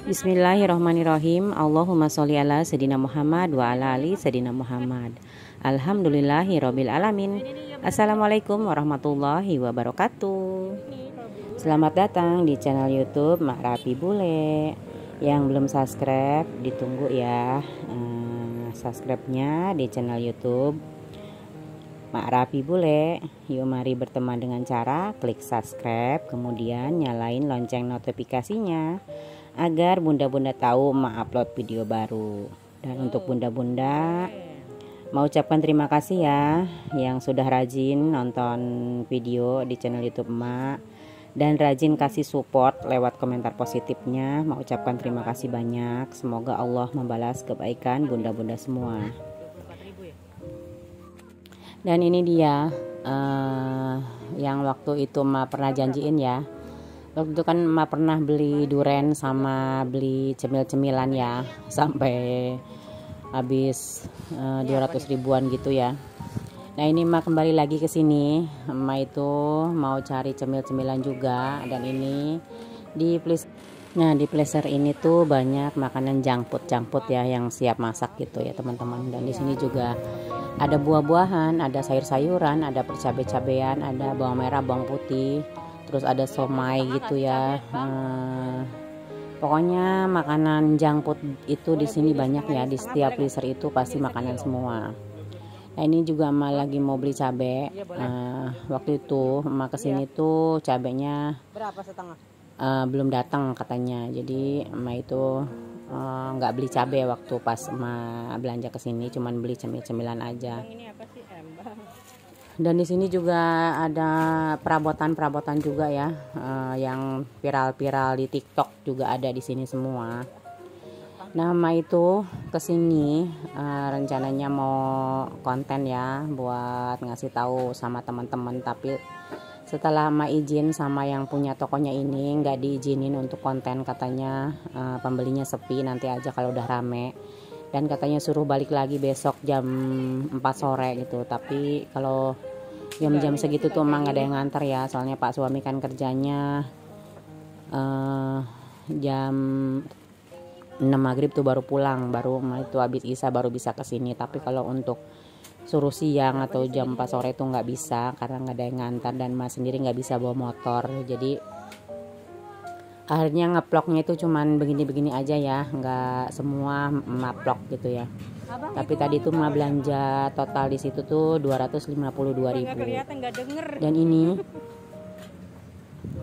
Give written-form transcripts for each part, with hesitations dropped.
Bismillahirrahmanirrahim. Allahumma sholli ala Sayyidina Muhammad wa ala ali Sayyidina Muhammad. Alhamdulillahirabbil alamin. Assalamualaikum warahmatullahi wabarakatuh. Selamat datang di channel YouTube Mak Rapi Bule. Yang belum subscribe ditunggu ya. Subscribe-nya di channel YouTube Mak Rapi Bule. Yuk mari berteman dengan cara klik subscribe, kemudian nyalain lonceng notifikasinya agar bunda-bunda tahu Mak upload video baru. Dan untuk bunda-bunda mau ucapkan terima kasih ya yang sudah rajin nonton video di channel YouTube Mak dan rajin kasih support lewat komentar positifnya. Mau ucapkan terima kasih banyak. Semoga Allah membalas kebaikan bunda-bunda semua. Dan ini dia yang waktu itu Mak pernah janjiin ya. Waktu itu kan Mak pernah beli duren sama beli cemil-cemilan ya, sampai habis 200 ribuan gitu ya. Nah ini Mak kembali lagi ke sini. Mak itu mau cari cemil-cemilan juga, dan ini di pleasure ini tuh banyak makanan junk food ya yang siap masak gitu ya teman-teman. Dan di sini juga ada buah-buahan, ada sayur-sayuran, ada percabai-cabean, ada bawang merah, bawang putih, terus ada somai gitu ya. Pokoknya makanan junk food itu di sini banyak ya. Di setiap pleasure itu pasti makanan semua. Nah ini juga Emak lagi mau beli cabai. Waktu itu Emak kesini tuh cabainya Berapa setengah? belum datang katanya. Jadi Emak itu nggak beli cabai waktu pas Emak belanja kesini, cuman beli cemil-cemilan aja. Ini apa sih, Embang? Dan di sini juga ada perabotan juga ya, yang viral-viral di TikTok juga ada di sini semua. Nah, Emak itu kesini rencananya mau konten ya, buat ngasih tahu sama teman-teman. Tapi setelah Emak izin sama yang punya tokonya ini, nggak diizinin untuk konten, katanya pembelinya sepi, nanti aja kalau udah rame. Dan katanya suruh balik lagi besok jam 4 sore gitu. Tapi kalau jam-jam segitu tuh emang gak ada yang nganter ya, soalnya Pak suami kan kerjanya jam 6 maghrib tuh baru pulang, baru itu habis isya baru bisa kesini. Tapi kalau untuk suruh siang atau jam 4 sore itu nggak bisa karena nggak ada yang ngantar, dan Mas sendiri nggak bisa bawa motor. Jadi akhirnya ngevlognya itu cuman begini-begini aja ya, nggak semua vlog gitu ya. Tapi tadi tuh Emak belanja total di situ tuh 252.000. Dan ini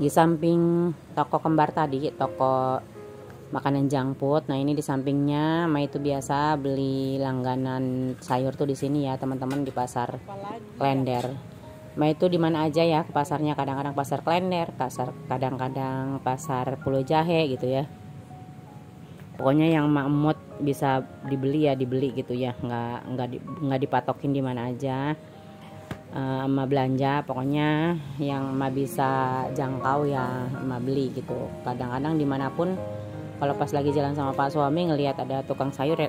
di samping toko kembar tadi, toko makanan junk food. Nah ini di sampingnya Emak itu biasa beli langganan sayur tuh di sini ya teman-teman, di pasar Klender. Emak itu di mana aja ya ke pasarnya, kadang-kadang pasar Klender, kadang-kadang pasar Pulau Jahe gitu ya. Pokoknya yang Emak emut bisa dibeli ya dibeli gitu ya, nggak dipatokin di mana aja. Emak belanja, pokoknya yang Emak bisa jangkau ya Emak beli gitu. Kadang-kadang dimanapun, kalau pas lagi jalan sama Pak suami ngelihat ada tukang sayur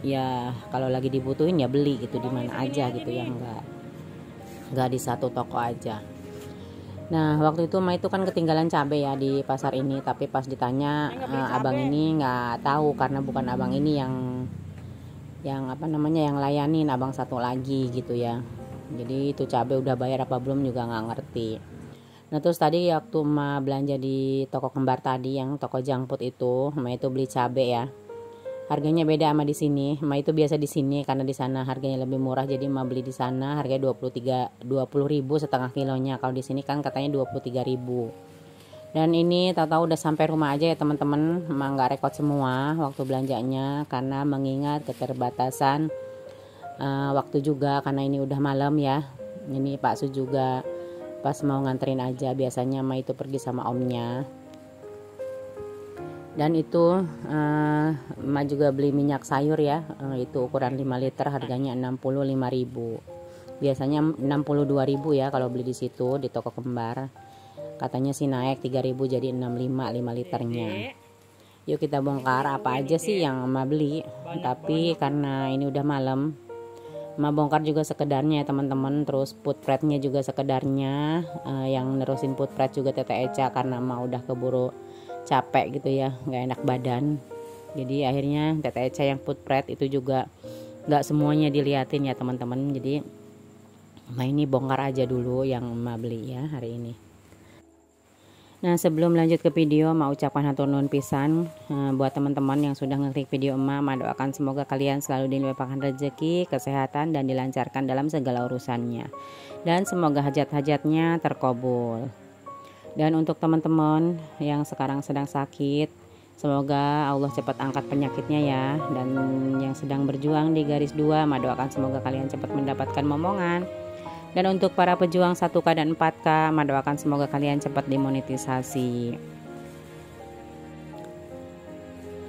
ya kalau lagi dibutuhin ya beli gitu, di mana aja gitu ya, nggak di satu toko aja. Nah waktu itu Emak itu kan ketinggalan cabai ya di pasar ini, tapi pas ditanya abang ini nggak tahu karena bukan abang ini yang apa namanya yang layanin, abang satu lagi gitu ya. Jadi itu cabai udah bayar apa belum juga nggak ngerti. Nah terus tadi waktu Emak belanja di toko kembar tadi, yang toko junk food itu, Emak itu beli cabai ya. Harganya beda sama di sini. Emak itu biasa di sini karena di sana harganya lebih murah, jadi Emak beli di sana harganya 20.000 setengah kilonya. Kalau di sini kan katanya 23.000. Dan ini tahu-tahu udah sampai rumah aja ya teman-teman. Emak nggak rekod semua waktu belanjanya karena mengingat keterbatasan waktu juga, karena ini udah malam ya. Ini Pak Su juga pas mau nganterin aja, biasanya Emak itu pergi sama omnya. Dan itu Emak juga beli minyak sayur ya, itu ukuran 5 liter harganya 65.000. Biasanya 62.000 ya kalau beli di situ di toko kembar. Katanya sih naik 3.000 jadi 65 5 liternya. Yuk kita bongkar apa aja sih yang Emak beli. Tapi karena ini udah malam, Emak bongkar juga sekedarnya ya teman-teman. Terus food prep-nya juga sekedarnya. Yang nerusin food prep juga Tete Eca karena Emak udah keburu capek gitu ya, nggak enak badan. Jadi akhirnya Tete Eca yang food prep itu juga nggak semuanya diliatin ya teman-teman. Jadi ini bongkar aja dulu yang emak beli ya hari ini. Nah, sebelum lanjut ke video, mau ucapkan hatur nuhun pisan buat teman-teman yang sudah ngeklik video emak doakan semoga kalian selalu dilimpahkan rezeki, kesehatan, dan dilancarkan dalam segala urusannya. Dan semoga hajat-hajatnya terkabul. Dan untuk teman-teman yang sekarang sedang sakit, semoga Allah cepat angkat penyakitnya ya. Dan yang sedang berjuang di garis 2, emak doakan semoga kalian cepat mendapatkan momongan. Dan untuk para pejuang 1K dan 4K, doakan semoga kalian cepat dimonetisasi.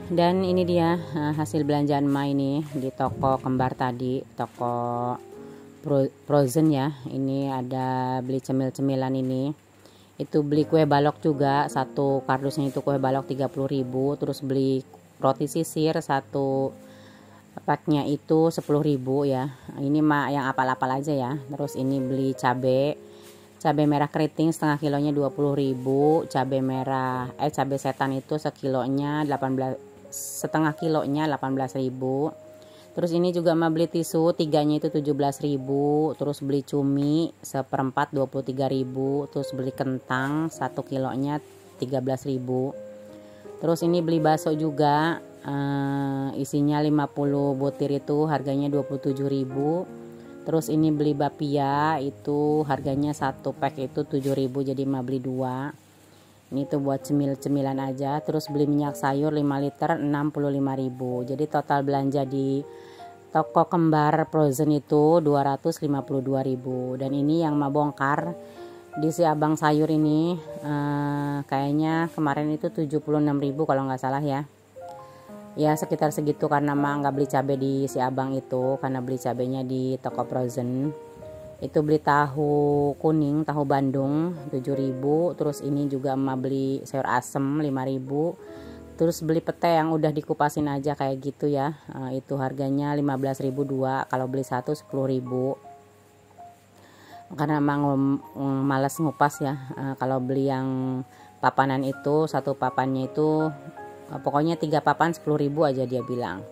Dan ini dia hasil belanjaan emak ini di toko kembar tadi, toko Frozen ya. Ini ada beli cemil-cemilan ini. Itu beli kue balok juga, satu kardusnya itu kue balok 30.000. Terus beli roti sisir satu packnya itu 10.000 ya. Ini mah yang apal-apal aja ya. Terus ini beli cabai merah keriting setengah kilonya 20.000. Cabai setan itu sekilonya 18, setengah kilonya 18.000. Terus ini juga mah beli tisu tiganya itu 17.000. Terus beli cumi seperempat 23.000. Terus beli kentang 1 kilonya 13.000. Terus ini beli bakso juga, isinya 50 butir itu harganya 27.000. Terus ini beli bapia itu harganya satu pack itu 7.000, jadi mah beli 2. Ini tuh buat cemil-cemilan aja. Terus beli minyak sayur 5 liter 65.000. Jadi total belanja di toko kembar Frozen itu 252.000. Dan ini yang mah bongkar di si abang sayur ini kayaknya kemarin itu 76.000 kalau nggak salah ya. Ya sekitar segitu karena mah nggak beli cabai di si abang itu, karena beli cabainya di toko Frozen. Itu beli tahu kuning, tahu Bandung 7.000. Terus ini juga emak beli sayur asem 5.000. Terus beli pete yang udah dikupasin aja kayak gitu ya, itu harganya 15.000 2, kalau beli satu 10.000. Karena emang males ngupas ya. Kalau beli yang papanan itu, satu papannya itu pokoknya 3 papan 10.000 aja dia bilang.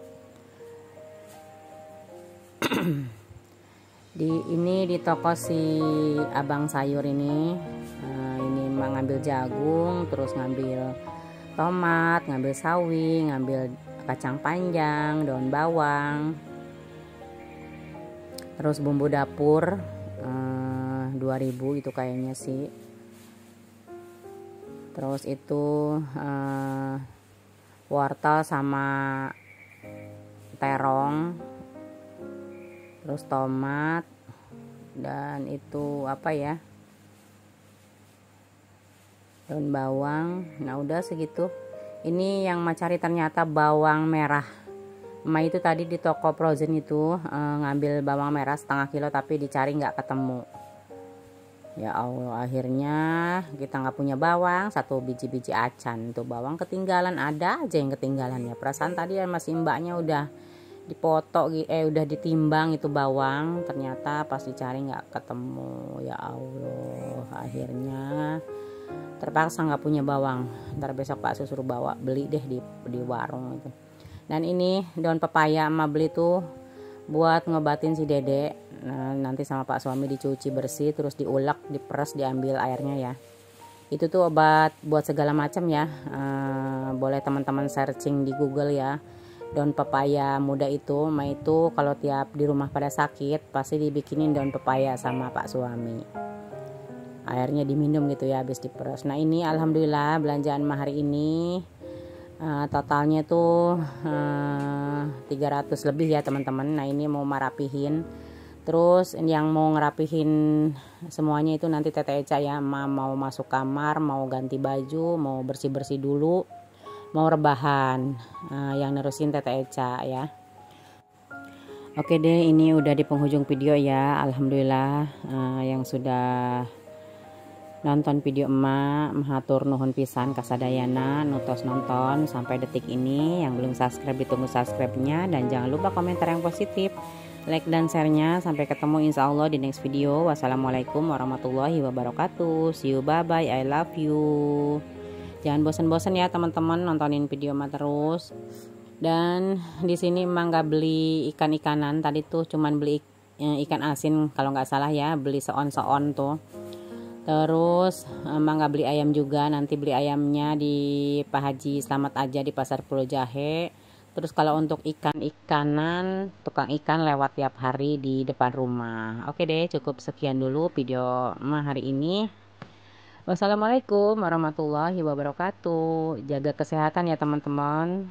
Ini di toko si abang sayur ini ngambil jagung, terus ngambil tomat, ngambil sawi, ngambil kacang panjang, daun bawang, terus bumbu dapur 2.000 itu kayaknya sih. Terus itu wortel sama terong, terus tomat, dan itu apa ya, daun bawang. Nah udah segitu. Ini yang mau cari ternyata bawang merah. Emak itu tadi di toko Frozen itu ngambil bawang merah setengah kilo, tapi dicari nggak ketemu. Ya Allah, akhirnya kita nggak punya bawang, satu biji-biji acan. Tuh bawang ketinggalan, ada aja yang ketinggalan ya. Perasaan tadi masih mbaknya udah dipoto, udah ditimbang itu bawang, ternyata pas dicari nggak ketemu. Ya Allah, akhirnya terpaksa nggak punya bawang. Ntar besok Pak suruh bawa beli deh di warung itu. Dan ini daun pepaya emak beli tuh buat ngobatin si Dede. Nah, nanti sama Pak suami dicuci bersih, terus diulek, diperes, diambil airnya ya. Itu tuh obat buat segala macam ya. Boleh teman-teman searching di Google ya. Daun pepaya muda itu, itu kalau tiap di rumah pada sakit pasti dibikinin daun pepaya sama Pak suami. Airnya diminum gitu ya habis diperes. Nah ini alhamdulillah belanjaan mah hari ini totalnya tuh 300 lebih ya teman-teman. Nah ini mau merapihin. Terus yang mau ngerapihin semuanya itu nanti Tete Eca ya. Mau masuk kamar, mau ganti baju, mau bersih-bersih dulu, mau rebahan. Yang nerusin Tete Eca ya. Oke deh, ini udah di penghujung video ya. Alhamdulillah yang sudah nonton video emak, mahatur nuhun pisan kasadayana nutos nonton sampai detik ini. Yang belum subscribe ditunggu subscribe-nya, dan jangan lupa komentar yang positif, like dan share-nya. Sampai ketemu insya Allah di next video. Wassalamualaikum warahmatullahi wabarakatuh. See you, bye bye, I love you. Jangan bosan-bosan ya teman-teman nontonin video mah terus. Dan di sini emang nggak beli ikan-ikanan, tadi tuh cuman beli ikan asin kalau nggak salah ya, beli seon-seon tuh. Terus emang nggak beli ayam juga, nanti beli ayamnya di Pak Haji Selamat aja di Pasar Pulau Jahe. Terus kalau untuk ikan-ikanan, tukang ikan lewat tiap hari di depan rumah. Oke deh, cukup sekian dulu video hari ini. Wassalamualaikum warahmatullahi wabarakatuh. Jaga kesehatan ya teman-teman.